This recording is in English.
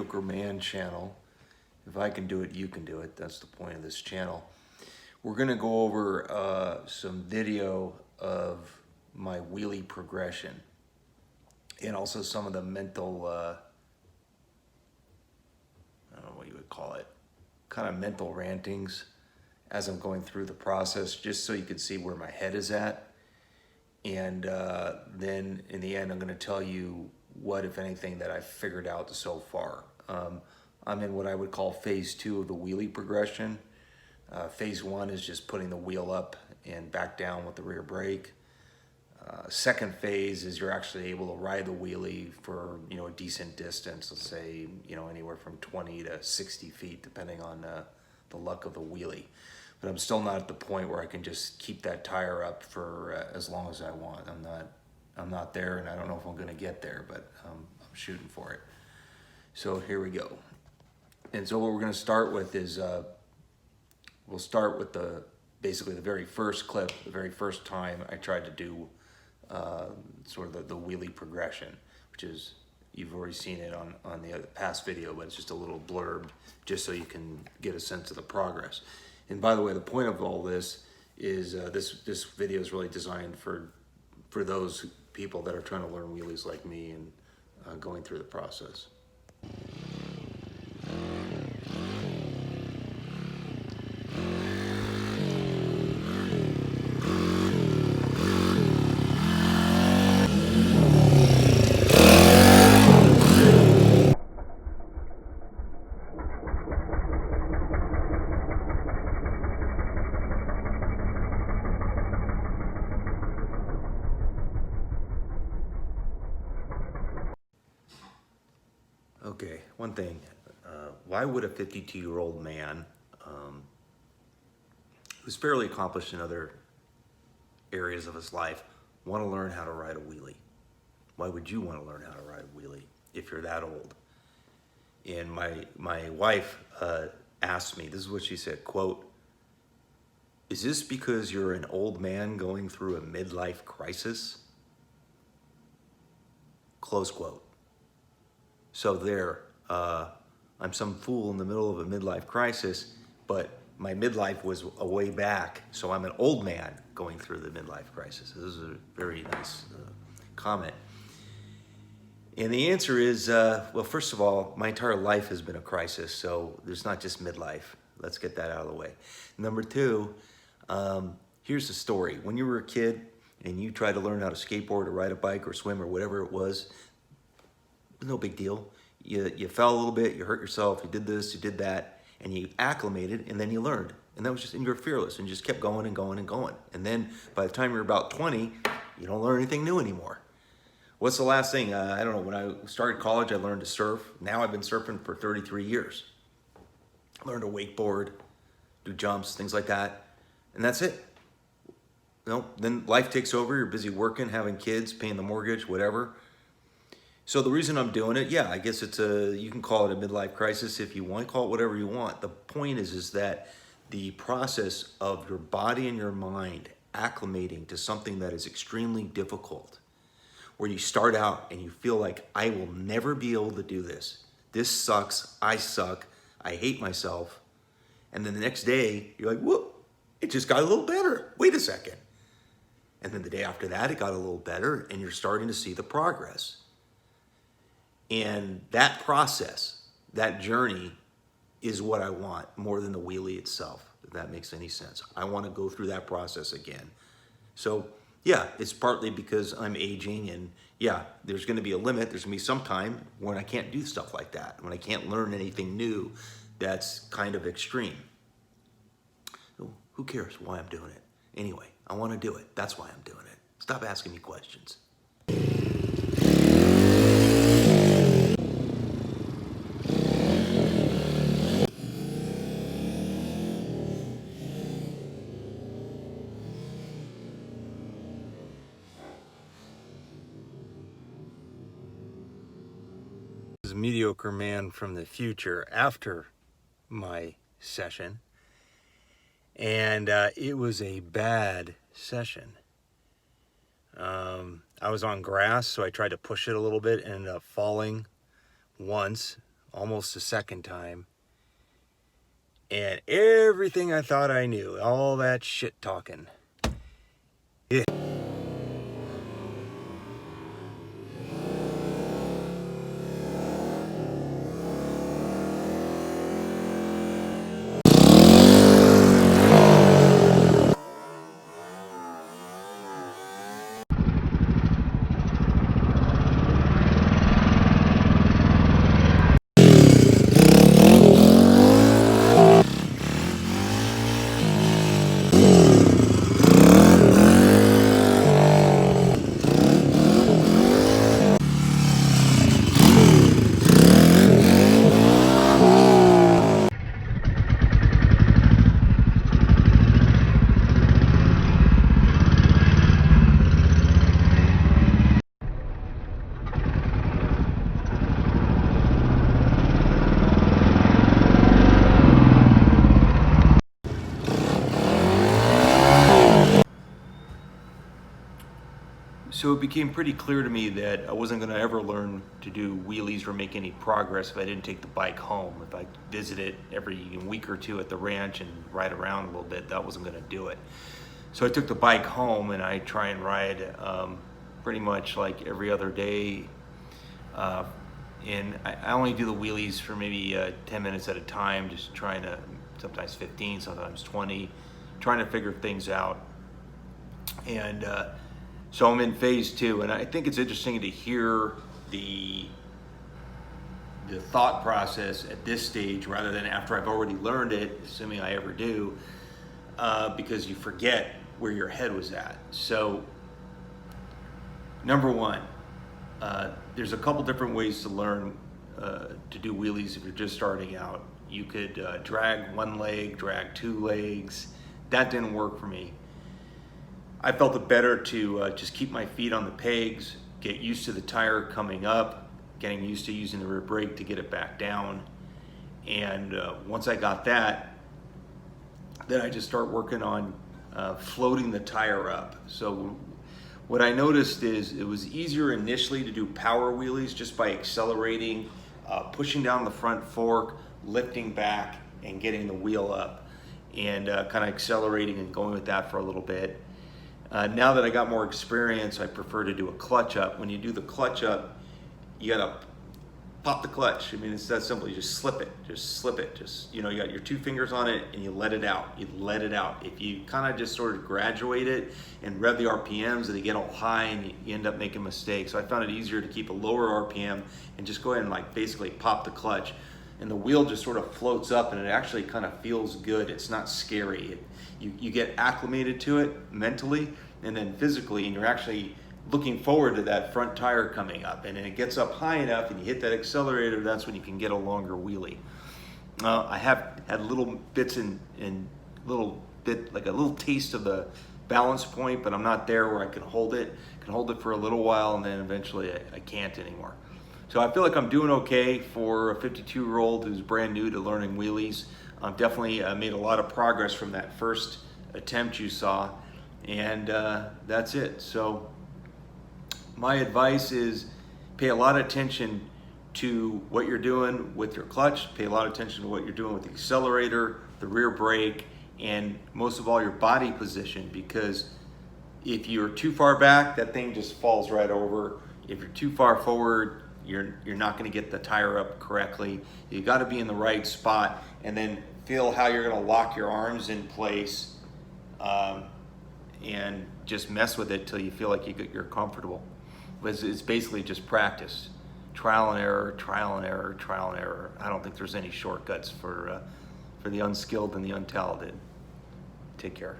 Mediocre Man channel. If I can do it, you can do it. That's the point of this channel. We're gonna go over some video of my wheelie progression and also some of the mental, I don't know what you would call it, kind of mental rantings as I'm going through the process, just so you can see where my head is at. And then in the end, I'm gonna tell you what, if anything, that I've figured out so far. I'm in what I would call phase 2 of the wheelie progression. Phase 1 is just putting the wheel up and back down with the rear brake. Second phase is you're actually able to ride the wheelie for a decent distance. Let's say anywhere from 20 to 60 feet, depending on the luck of the wheelie. But I'm still not at the point where I can just keep that tire up for as long as I want. I'm not there, and I don't know if I'm going to get there, but I'm shooting for it. So here we go. And so what we're going to start with is we'll start with basically the very first clip, the very first time I tried to do sort of the wheelie progression, which is, you've already seen it on the past video, but it's just a little blurb just so you can get a sense of the progress. And by the way, the point of all this is this video is really designed for those people that are trying to learn wheelies like me and going through the process. Okay, one thing, why would a 52-year-old man who's fairly accomplished in other areas of his life want to learn how to ride a wheelie? Why would you want to learn how to ride a wheelie if you're that old? And my wife asked me, this is what she said, quote, "Is this because you're an old man going through a midlife crisis?" Close quote. So there, I'm some fool in the middle of a midlife crisis, but my midlife was a way back, so I'm an old man going through the midlife crisis. This is a very nice comment. And the answer is, well, first of all, my entire life has been a crisis, so there's not just midlife. Let's get that out of the way. Number two, here's the story. When you were a kid and you tried to learn how to skateboard or ride a bike or swim or whatever it was, no big deal. You fell a little bit, you hurt yourself, you did this, you did that, and you acclimated, and then you learned. And that was just, and you were fearless, and you just kept going and going and going. And then by the time you're about 20, you don't learn anything new anymore. What's the last thing? I don't know, when I started college, I learned to surf. Now I've been surfing for 33 years. I learned to wakeboard, do jumps, things like that, and that's it. Then life takes over, you're busy working, having kids, paying the mortgage, whatever. So the reason I'm doing it, yeah, I guess you can call it a midlife crisis if you want, call it whatever you want. The point is that the process of your body and your mind acclimating to something that is extremely difficult, where you start out and you feel like, I will never be able to do this. This sucks, I suck, I hate myself. And then the next day, you're like, whoop, it just got a little better. Wait a second. And then the day after that, it got a little better, and you're starting to see the progress. And that process, that journey, is what I want more than the wheelie itself, if that makes any sense. I want to go through that process again. So yeah, it's partly because I'm aging, and yeah, there's going to be a limit. There's going to be some time when I can't do stuff like that, when I can't learn anything new that's kind of extreme. So who cares why I'm doing it? Anyway, I want to do it. That's why I'm doing it. Stop asking me questions. This is Mediocre Man from the future after my session, and it was a bad session. I was on grass, so I tried to push it a little bit and ended up falling once almost a second time. And everything I thought I knew, all that shit talking. Yeah. So it became pretty clear to me that I wasn't going to ever learn to do wheelies or make any progress if I didn't take the bike home. If I visit it every week or two at the ranch and ride around a little bit, that wasn't going to do it. So I took the bike home and I try and ride pretty much like every other day. And I only do the wheelies for maybe 10 minutes at a time, just trying to, sometimes 15, sometimes 20, trying to figure things out. And so I'm in phase 2, and I think it's interesting to hear the thought process at this stage rather than after I've already learned it, assuming I ever do, because you forget where your head was at. So number one, there's a couple different ways to learn to do wheelies if you're just starting out. You could drag one leg, drag two legs. That didn't work for me. I felt it better to just keep my feet on the pegs, get used to the tire coming up, getting used to using the rear brake to get it back down. And once I got that, then I just start working on floating the tire up. So what I noticed is it was easier initially to do power wheelies just by accelerating, pushing down the front fork, lifting back, and getting the wheel up, and kind of accelerating and going with that for a little bit. Now that I got more experience, I prefer to do a clutch up. When you do the clutch up, you gotta pop the clutch. I mean, it's that simple. You just slip it. Just slip it. Just, you know, you got your two fingers on it and you let it out. You let it out. If you kind of just sort of graduate it and rev the RPMs, they get all high and you end up making mistakes. So I found it easier to keep a lower RPM and just go ahead and like basically pop the clutch. And the wheel just sort of floats up and it actually kind of feels good. It's not scary. You get acclimated to it mentally and then physically, and you're actually looking forward to that front tire coming up. And then it gets up high enough and you hit that accelerator, that's when you can get a longer wheelie. I have had little bits and little bit, like a little taste of the balance point, but I'm not there where I can hold it. I can hold it for a little while and then eventually I can't anymore. So I feel like I'm doing okay for a 52-year-old who's brand new to learning wheelies. I've definitely made a lot of progress from that first attempt you saw, and that's it. So my advice is pay a lot of attention to what you're doing with your clutch, pay a lot of attention to what you're doing with the accelerator, the rear brake, and most of all your body position, because if you're too far back, that thing just falls right over. If you're too far forward, you're not going to get the tire up correctly. You got to be in the right spot, and then feel how you're going to lock your arms in place, and just mess with it till you feel like you're comfortable. But it's basically just practice, trial and error, trial and error, trial and error. I don't think there's any shortcuts for the unskilled and the untalented. Take care.